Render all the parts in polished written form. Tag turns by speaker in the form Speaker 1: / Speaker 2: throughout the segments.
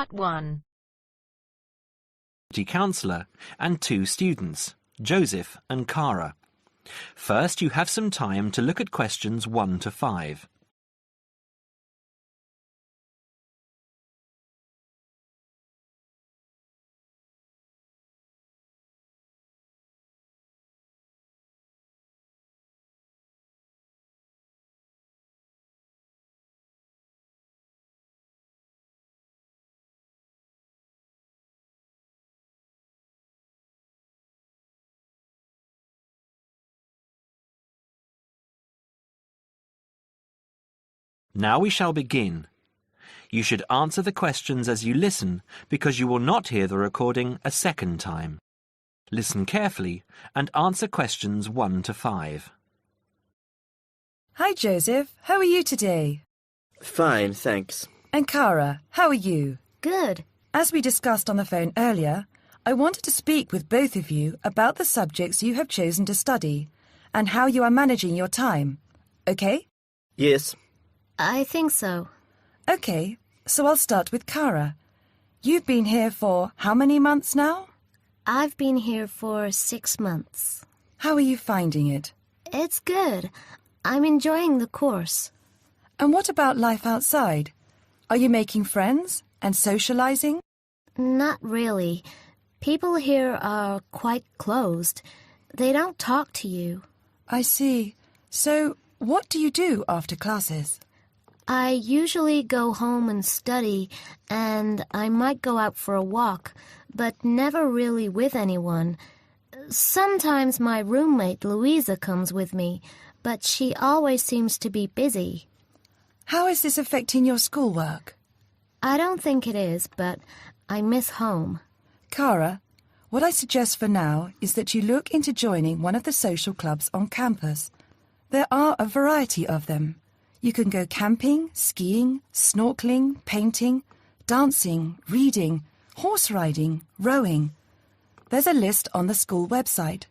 Speaker 1: Part 1.
Speaker 2: Counsellor and 2 students, Joseph and Cara. First, you have some time to look at questions 1 to 5. Now we shall begin. You should answer the questions as you listen because you will not hear the recording a second time. Listen carefully and answer questions 1 to 5.
Speaker 3: Hi Joseph, how are you today?
Speaker 4: Fine, thanks.
Speaker 3: And Cara, how are you?
Speaker 1: Good.
Speaker 3: As we discussed on the phone earlier, I wanted to speak with both of you about the subjects you have chosen to study and how you are managing your time. Okay?
Speaker 4: Yes.
Speaker 1: I think so.
Speaker 3: Okay, so I'll start with Cara. You've been here for how many months now?
Speaker 1: I've been here for 6 months.
Speaker 3: How are you finding it?
Speaker 1: It's good. I'm enjoying the course.
Speaker 3: And what about life outside? Are you making friends and socializing?
Speaker 1: Not really. People here are quite closed. They don't talk to you.
Speaker 3: I see. So, what do you do after classes?
Speaker 1: I usually go home and study, and I might go out for a walk, but never really with anyone. Sometimes my roommate Louisa comes with me, but she always seems to be busy.
Speaker 3: How is this affecting your schoolwork?
Speaker 1: I don't think it is, but I miss home.
Speaker 3: Cara, what I suggest for now is that you look into joining one of the social clubs on campus. There are a variety of them. You can go camping, skiing, snorkeling, painting, dancing, reading, horse riding, rowing. There's a list on the school website.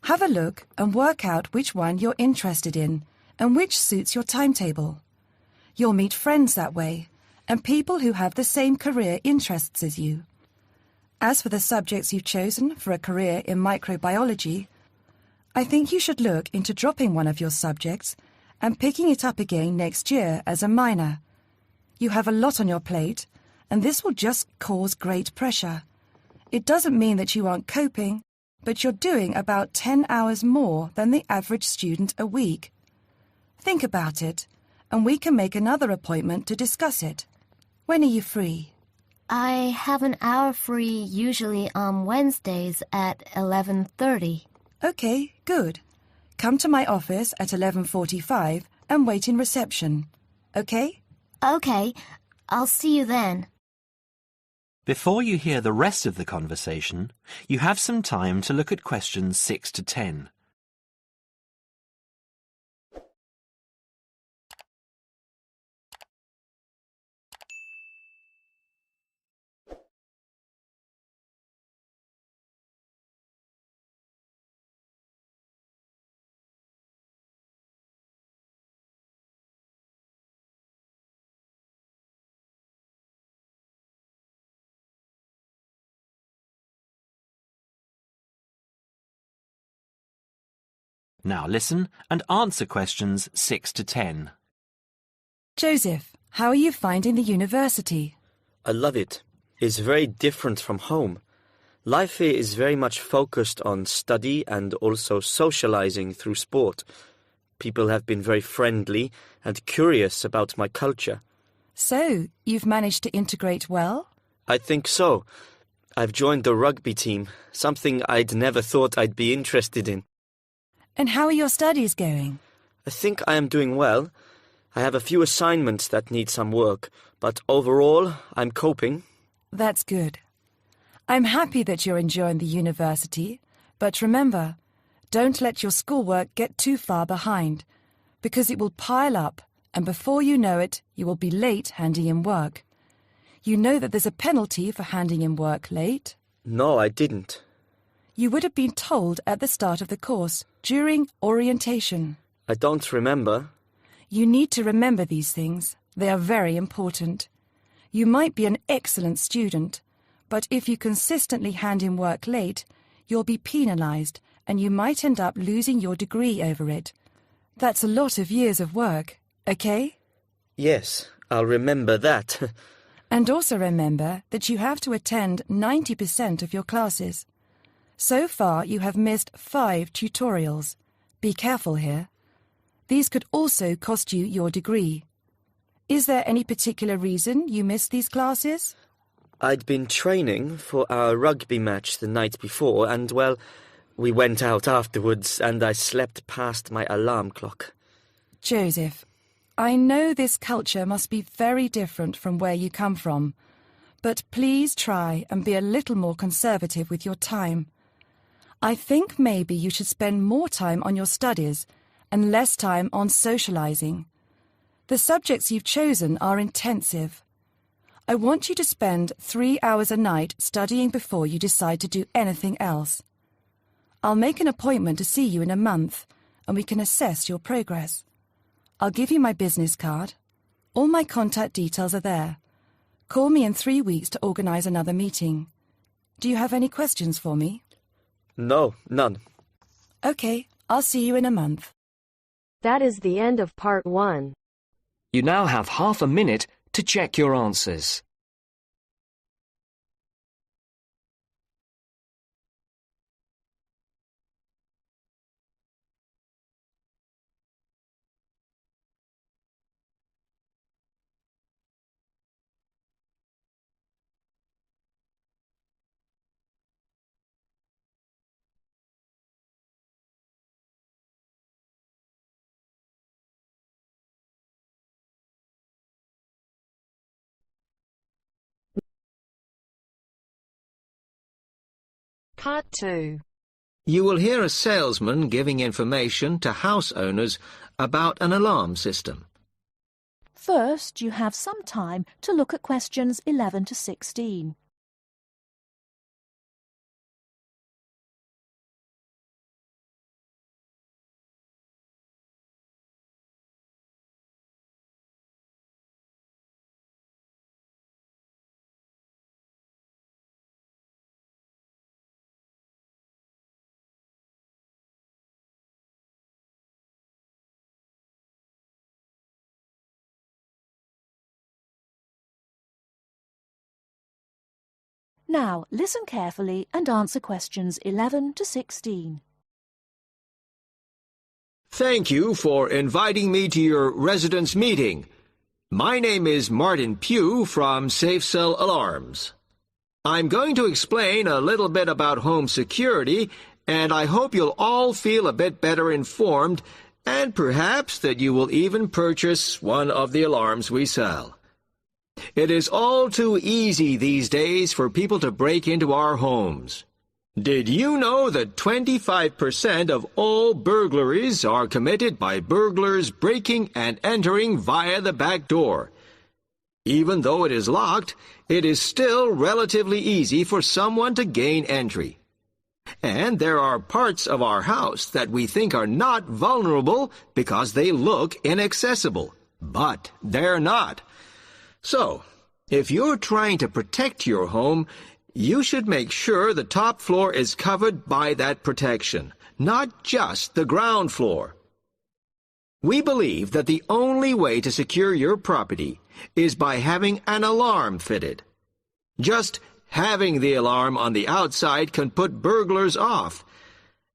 Speaker 3: Have a look and work out which one you're interested in and which suits your timetable. You'll meet friends that way and people who have the same career interests as you. As for the subjects you've chosen for a career in microbiology, I think you should look into dropping one of your subjects and picking it up again next year as a minor. You have a lot on your plate, and this will just cause great pressure. It doesn't mean that you aren't coping, but you're doing about 10 hours more than the average student a week. Think about it, and we can make another appointment to discuss it. When are you free?
Speaker 1: I have an hour free usually on Wednesdays at 11:30.
Speaker 3: Okay, good. Come to my office at 11:45 and wait in reception. Okay?
Speaker 1: Okay, I'll see you then.
Speaker 2: Before you hear the rest of the conversation, you have some time to look at questions 6 to 10. Now listen and answer questions 6 to 10.
Speaker 3: Joseph, how are you finding the university?
Speaker 4: I love it. It's very different from home. Life here is very much focused on study and also socializing through sport. People have been very friendly and curious about my culture.
Speaker 3: So, you've managed to integrate well?
Speaker 4: I think so. I've joined the rugby team, something I'd never thought I'd be interested in.
Speaker 3: And how are your studies going?
Speaker 4: I think I am doing well. I have a few assignments that need some work, but overall, I'm coping.
Speaker 3: That's good. I'm happy that you're enjoying the university, but remember, don't let your schoolwork get too far behind, because it will pile up, and before you know it, you will be late handing in work. You know that there's a penalty for handing in work late?
Speaker 4: No, I didn't.
Speaker 3: You would have been told at the start of the course, during orientation.
Speaker 4: I don't remember.
Speaker 3: You need to remember these things. They are very important. You might be an excellent student, but if you consistently hand in work late, you'll be penalised and you might end up losing your degree over it. That's a lot of years of work, okay?
Speaker 4: Yes, I'll remember that.
Speaker 3: And also remember that you have to attend 90% of your classes. So far, you have missed 5 tutorials. Be careful here. These could also cost you your degree. Is there any particular reason you missed these classes?
Speaker 4: I'd been training for our rugby match the night before and, well, we went out afterwards and I slept past my alarm clock.
Speaker 3: Joseph, I know this culture must be very different from where you come from, but please try and be a little more conservative with your time. I think maybe you should spend more time on your studies and less time on socializing. The subjects you've chosen are intensive. I want you to spend 3 hours a night studying before you decide to do anything else. I'll make an appointment to see you in a month, and we can assess your progress. I'll give you my business card. All my contact details are there. Call me in 3 weeks to organise another meeting. Do you have any questions for me?
Speaker 4: No, none.
Speaker 3: OK, I'll see you in a month.
Speaker 5: That is the end of part 1.
Speaker 6: You now have half a minute to check your answers.
Speaker 5: Part 2.
Speaker 7: You will hear a salesman giving information to house owners about an alarm system.
Speaker 8: First, you have some time to look at questions 11 to 16. Now, listen carefully and answer questions 11 to 16.
Speaker 7: Thank you for inviting me to your residence meeting. My name is Martin Pugh from Safe Cell Alarms. I'm going to explain a little bit about home security, and I hope you'll all feel a bit better informed, and perhaps that you will even purchase one of the alarms we sell. It is all too easy these days for people to break into our homes. Did you know that 25% of all burglaries are committed by burglars breaking and entering via the back door? Even though it is locked, it is still relatively easy for someone to gain entry. And there are parts of our house that we think are not vulnerable because they look inaccessible. But they're not. So, if you're trying to protect your home, you should make sure the top floor is covered by that protection, not just the ground floor. We believe that the only way to secure your property is by having an alarm fitted. Just having the alarm on the outside can put burglars off,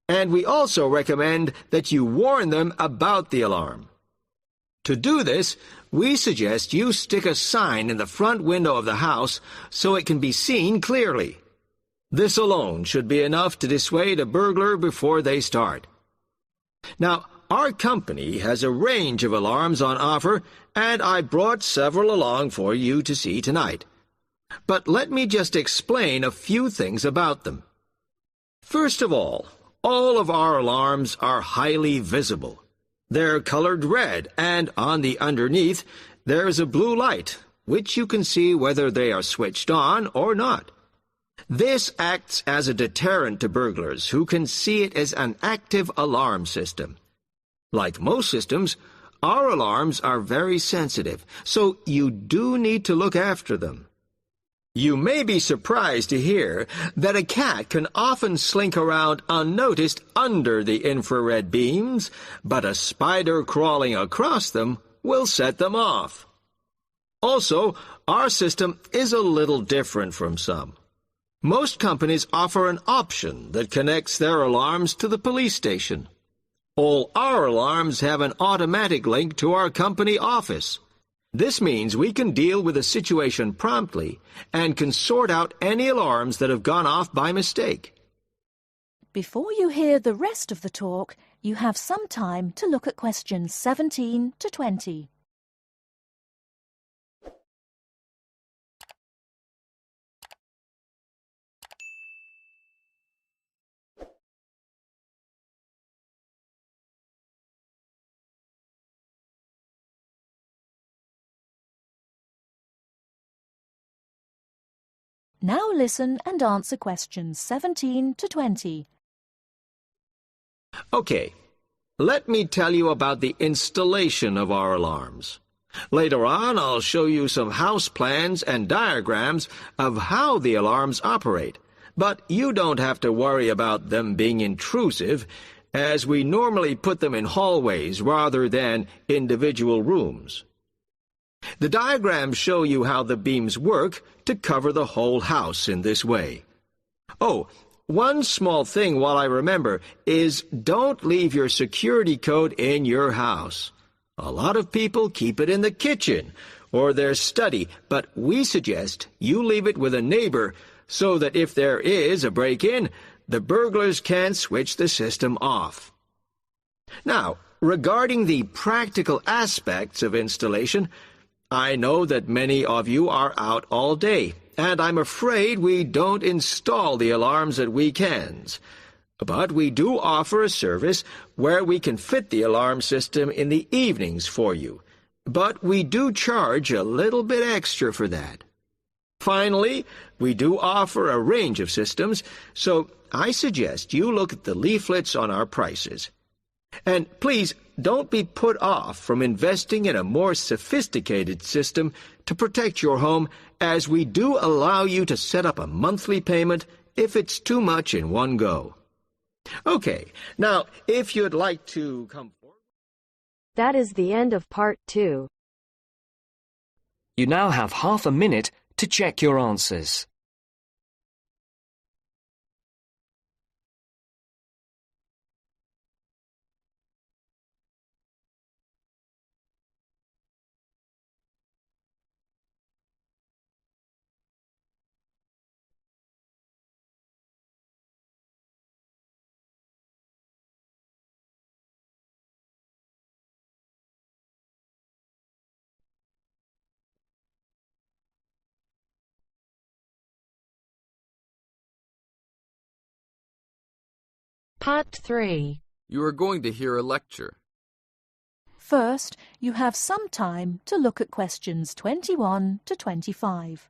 Speaker 7: and we also recommend that you warn them about the alarm. To do this, we suggest you stick a sign in the front window of the house so it can be seen clearly. This alone should be enough to dissuade a burglar before they start. Now, our company has a range of alarms on offer, and I brought several along for you to see tonight. But let me just explain a few things about them. First of all of our alarms are highly visible. They're colored red, and on the underneath, there's a blue light, which you can see whether they are switched on or not. This acts as a deterrent to burglars who can see it as an active alarm system. Like most systems, Our alarms are very sensitive, so you do need to look after them. You may be surprised to hear that a cat can often slink around unnoticed under the infrared beams, but a spider crawling across them will set them off. Also, our system is a little different from some. Most companies offer an option that connects their alarms to the police station. All our alarms have an automatic link to our company office. This means we can deal with a situation promptly and can sort out any alarms that have gone off by mistake.
Speaker 8: Before you hear the rest of the talk, you have some time to look at questions 17 to 20. Now listen and answer questions 17 to 20.
Speaker 7: Okay, let me tell you about the installation of our alarms. Later on, I'll show you some house plans and diagrams of how the alarms operate, but you don't have to worry about them being intrusive, as we normally put them in hallways rather than individual rooms. The diagrams show you how the beams work to cover the whole house in this way. Oh, one small thing while I remember is don't leave your security code in your house. A lot of people keep it in the kitchen or their study, but we suggest you leave it with a neighbor so that if there is a break-in, the burglars can switch the system off. Now, regarding the practical aspects of installation, I know that many of you are out all day, and I'm afraid we don't install the alarms at weekends. But we do offer a service where we can fit the alarm system in the evenings for you. But we do charge a little bit extra for that. Finally, we do offer a range of systems, so I suggest you look at the leaflets on our prices. And please, don't be put off from investing in a more sophisticated system to protect your home, as we do allow you to set up a monthly payment if it's too much in one go. Okay, now, if you'd like to come forward...
Speaker 5: That is the end of part 2.
Speaker 6: You now have half a minute to check your answers.
Speaker 5: Part 3.
Speaker 9: You are going to hear a lecture.
Speaker 8: First, you have some time to look at questions 21 to 25.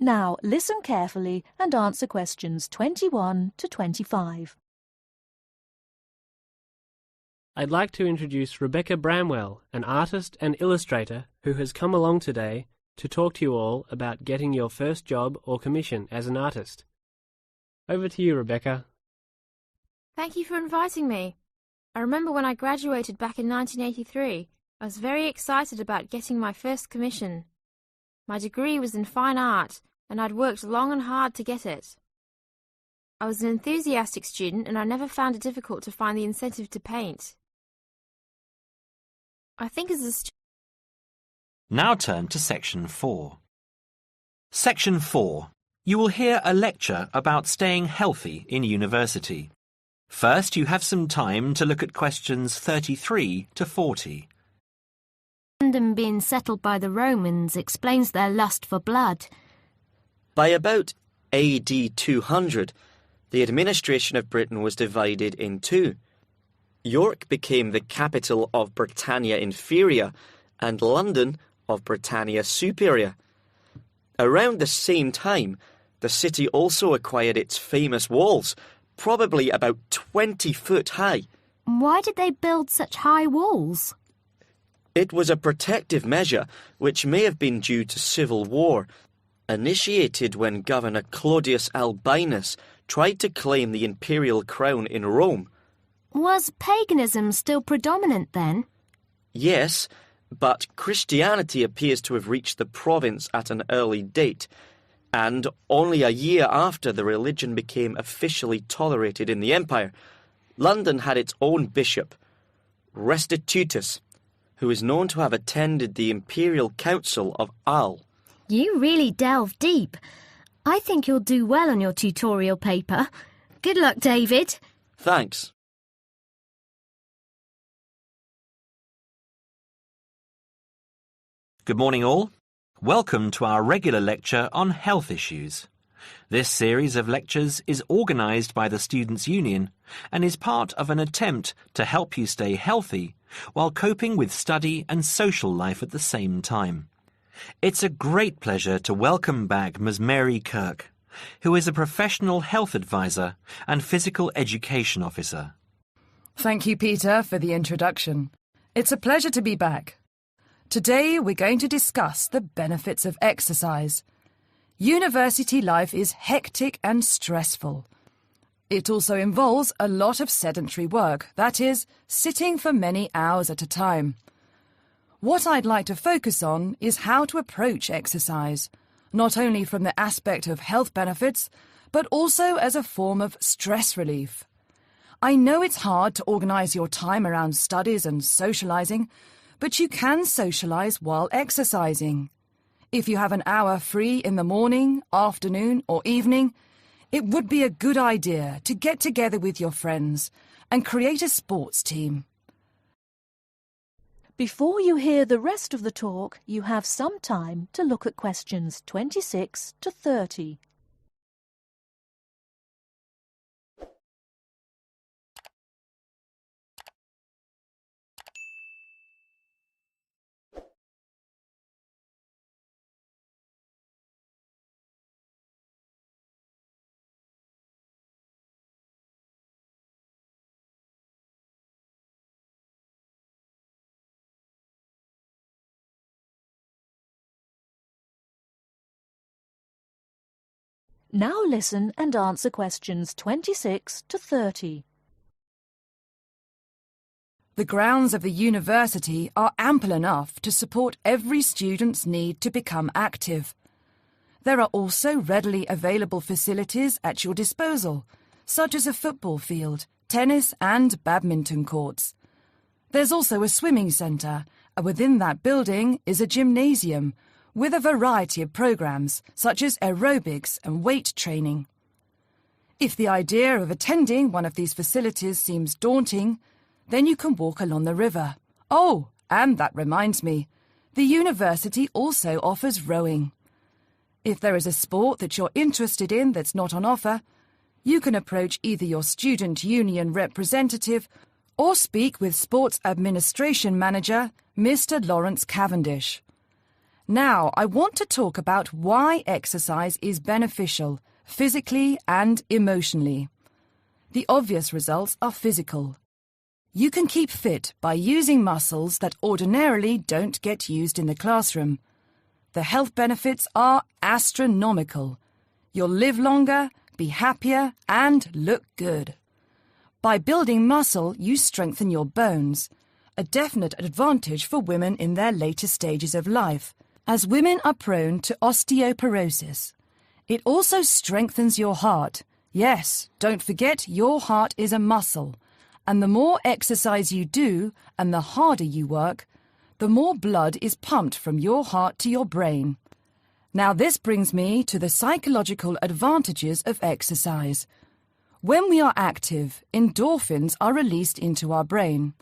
Speaker 8: Now listen carefully and answer questions 21 to 25.
Speaker 10: I'd like to introduce Rebecca Bramwell, an artist and illustrator who has come along today to talk to you all about getting your first job or commission as an artist. Over to you, Rebecca.
Speaker 11: Thank you for inviting me. I remember when I graduated back in 1983, I was very excited about getting my first commission. My degree was in fine art, and I'd worked long and hard to get it. I was an enthusiastic student, and I never found it difficult to find the incentive to paint. I think as a student...
Speaker 2: Now turn to Section 4. Section 4. You will hear a lecture about staying healthy in university. First, you have some time to look at questions 33 to 40.
Speaker 1: London being settled by the Romans explains their lust for blood.
Speaker 4: By about AD 200, the administration of Britain was divided in two. York became the capital of Britannia Inferior and London of Britannia Superior. Around the same time, the city also acquired its famous walls, probably about 20 foot high.
Speaker 1: Why did they build such high walls?
Speaker 4: It was a protective measure which may have been due to civil war, initiated when Governor Claudius Albinus tried to claim the imperial crown in Rome.
Speaker 1: Was paganism still predominant then?
Speaker 4: Yes, but Christianity appears to have reached the province at an early date, and only a year after the religion became officially tolerated in the empire, London had its own bishop, Restitutus, who is known to have attended the Imperial Council of Arles.
Speaker 1: You really delve deep. I think you'll do well on your tutorial paper. Good luck, David.
Speaker 4: Thanks.
Speaker 2: Good morning all. Welcome to our regular lecture on health issues. This series of lectures is organised by the Students' Union and is part of an attempt to help you stay healthy while coping with study and social life at the same time. It's a great pleasure to welcome back Ms. Mary Kirk, who is a professional health advisor and physical education officer.
Speaker 3: Thank you, Peter, for the introduction. It's a pleasure to be back. Today we're going to discuss the benefits of exercise. University life is hectic and stressful. It also involves a lot of sedentary work, that is, sitting for many hours at a time. What I'd like to focus on is how to approach exercise, not only from the aspect of health benefits, but also as a form of stress relief. I know it's hard to organise your time around studies and socialising, but you can socialise while exercising. If you have an hour free in the morning, afternoon or evening, it would be a good idea to get together with your friends and create a sports team.
Speaker 8: Before you hear the rest of the talk, you have some time to look at questions 26 to 30. Now listen and answer questions 26 to 30.
Speaker 3: The grounds of the university are ample enough to support every student's need to become active. There are also readily available facilities at your disposal, such as a football field, tennis and badminton courts. There's also a swimming centre, and within that building is a gymnasium, with a variety of programs such as aerobics and weight training. If the idea of attending one of these facilities seems daunting, then you can walk along the river. Oh, and that reminds me, the university also offers rowing. If there is a sport that you're interested in that's not on offer, you can approach either your student union representative or speak with Sports Administration Manager, Mr. Lawrence Cavendish. Now, I want to talk about why exercise is beneficial, physically and emotionally. The obvious results are physical. You can keep fit by using muscles that ordinarily don't get used in the classroom. The health benefits are astronomical. You'll live longer, be happier, and look good. By building muscle, you strengthen your bones, a definite advantage for women in their later stages of life, as women are prone to osteoporosis. It also strengthens your heart. Yes, don't forget your heart is a muscle, and the more exercise you do and the harder you work, the more blood is pumped from your heart to your brain. Now this brings me to the psychological advantages of exercise. When we are active, endorphins are released into our brain.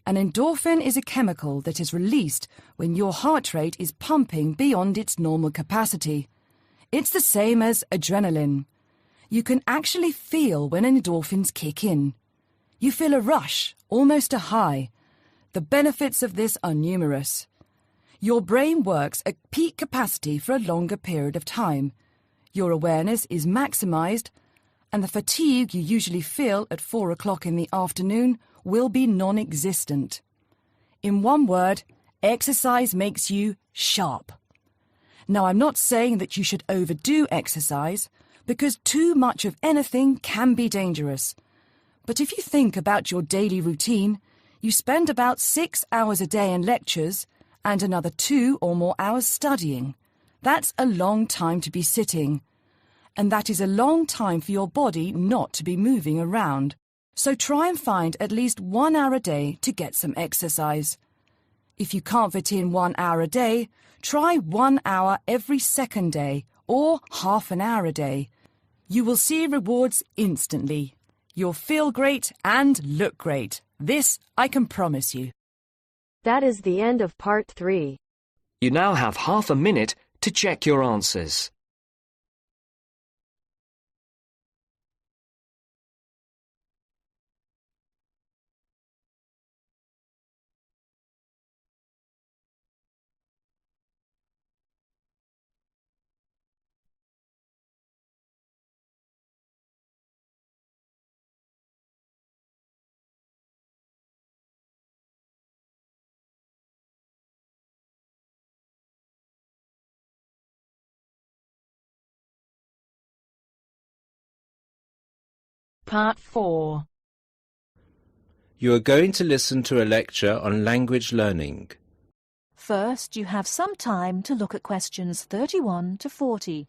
Speaker 3: An endorphin is a chemical that is released when your heart rate is pumping beyond its normal capacity. It's the same as adrenaline. You can actually feel when endorphins kick in. You feel a rush, almost a high. The benefits of this are numerous. Your brain works at peak capacity for a longer period of time. Your awareness is maximized, and the fatigue you usually feel at 4 o'clock in the afternoon will be non-existent. In one word, exercise makes you sharp. Now, I'm not saying that you should overdo exercise, because too much of anything can be dangerous. But if you think about your daily routine, you spend about 6 hours a day in lectures and another 2 or more hours studying. That's a long time to be sitting. And that is a long time for your body not to be moving around. So try and find at least 1 hour a day to get some exercise. If you can't fit in 1 hour a day, try 1 hour every second day or half an hour a day. You will see rewards instantly. You'll feel great and look great. This I can promise you.
Speaker 5: That is the end of part 3.
Speaker 6: You now have half a minute to check your answers.
Speaker 12: Part 4.
Speaker 13: You are going to listen to a lecture on language learning.
Speaker 8: First, you have some time to look at questions 31 to 40.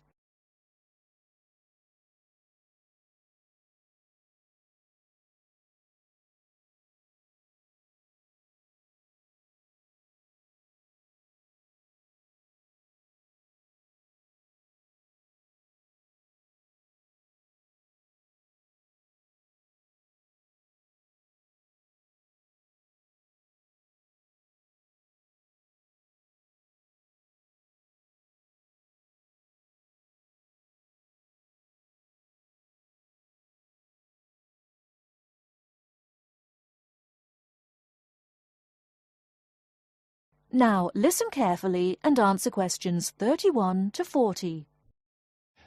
Speaker 8: Now, listen carefully and answer questions 31 to 40.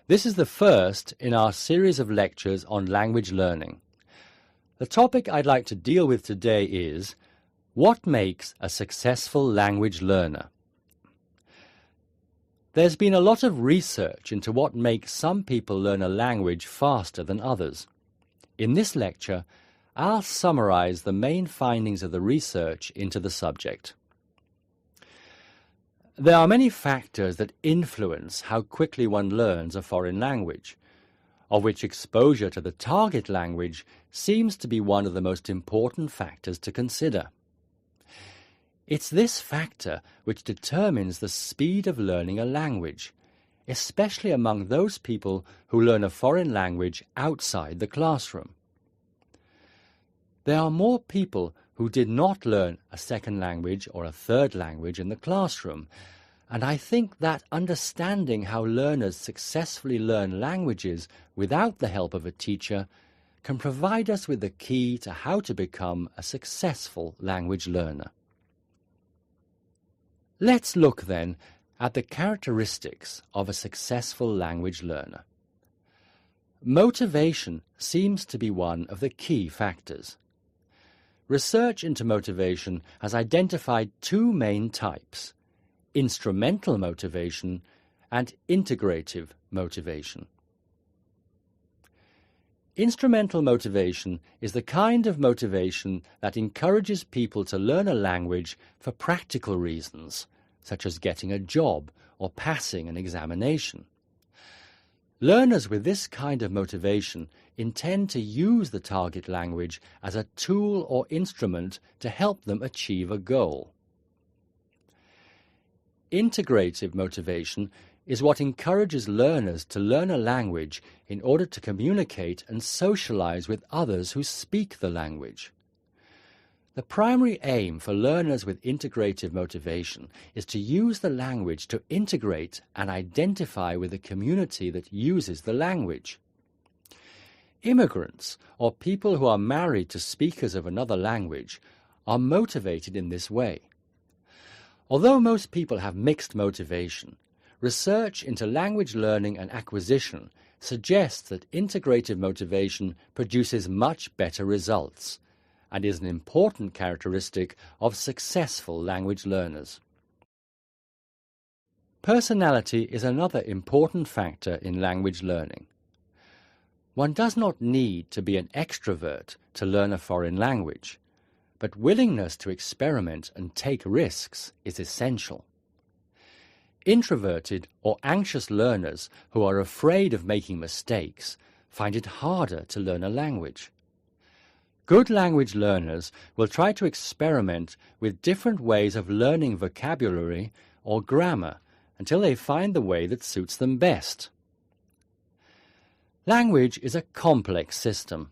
Speaker 14: This is the first in our series of lectures on language learning. The topic I'd like to deal with today is, what makes a successful language learner? There's been a lot of research into what makes some people learn a language faster than others. In this lecture, I'll summarize the main findings of the research into the subject. There are many factors that influence how quickly one learns a foreign language, of which exposure to the target language seems to be one of the most important factors to consider. It's this factor which determines the speed of learning a language, especially among those people who learn a foreign language outside the classroom. There are more people who did not learn a second language or a third language in the classroom, and I think that understanding how learners successfully learn languages without the help of a teacher can provide us with the key to how to become a successful language learner. Let's look then at the characteristics of a successful language learner. Motivation seems to be one of the key factors. Research into motivation has identified two main types: instrumental motivation and integrative motivation. Instrumental motivation is the kind of motivation that encourages people to learn a language for practical reasons, such as getting a job or passing an examination. Learners with this kind of motivation intend to use the target language as a tool or instrument to help them achieve a goal. Integrative motivation is what encourages learners to learn a language in order to communicate and socialize with others who speak the language. The primary aim for learners with integrative motivation is to use the language to integrate and identify with the community that uses the language. Immigrants, or people who are married to speakers of another language, are motivated in this way. Although most people have mixed motivation, research into language learning and acquisition suggests that integrative motivation produces much better results and is an important characteristic of successful language learners. Personality is another important factor in language learning. One does not need to be an extrovert to learn a foreign language, but willingness to experiment and take risks is essential. Introverted or anxious learners who are afraid of making mistakes find it harder to learn a language. Good language learners will try to experiment with different ways of learning vocabulary or grammar until they find the way that suits them best. Language is a complex system.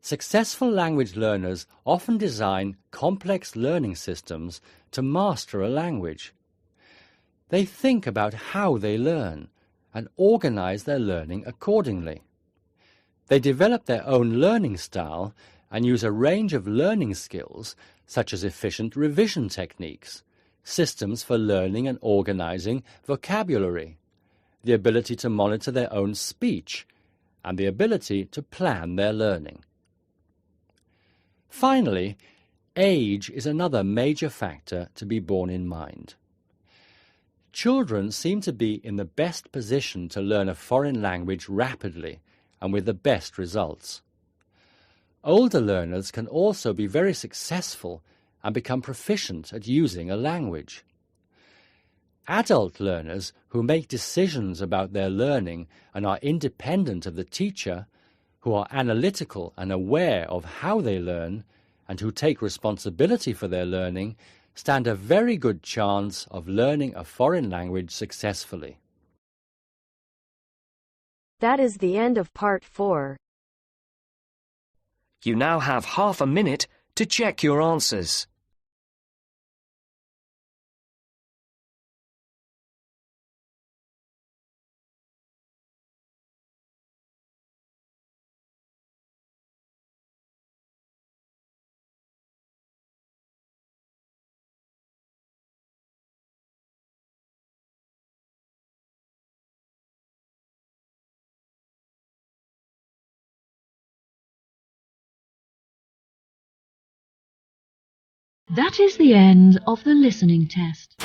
Speaker 14: Successful language learners often design complex learning systems to master a language. They think about how they learn and organize their learning accordingly. They develop their own learning style and use a range of learning skills such as efficient revision techniques, systems for learning and organizing vocabulary, the ability to monitor their own speech, and the ability to plan their learning. Finally, age is another major factor to be borne in mind. Children seem to be in the best position to learn a foreign language rapidly and with the best results. Older learners can also be very successful and become proficient at using a language. Adult learners who make decisions about their learning and are independent of the teacher, who are analytical and aware of how they learn, and who take responsibility for their learning, stand a very good chance of learning a foreign language successfully.
Speaker 5: That is the end of part 4.
Speaker 6: You now have half a minute to check your answers.
Speaker 12: That is the end of the listening test.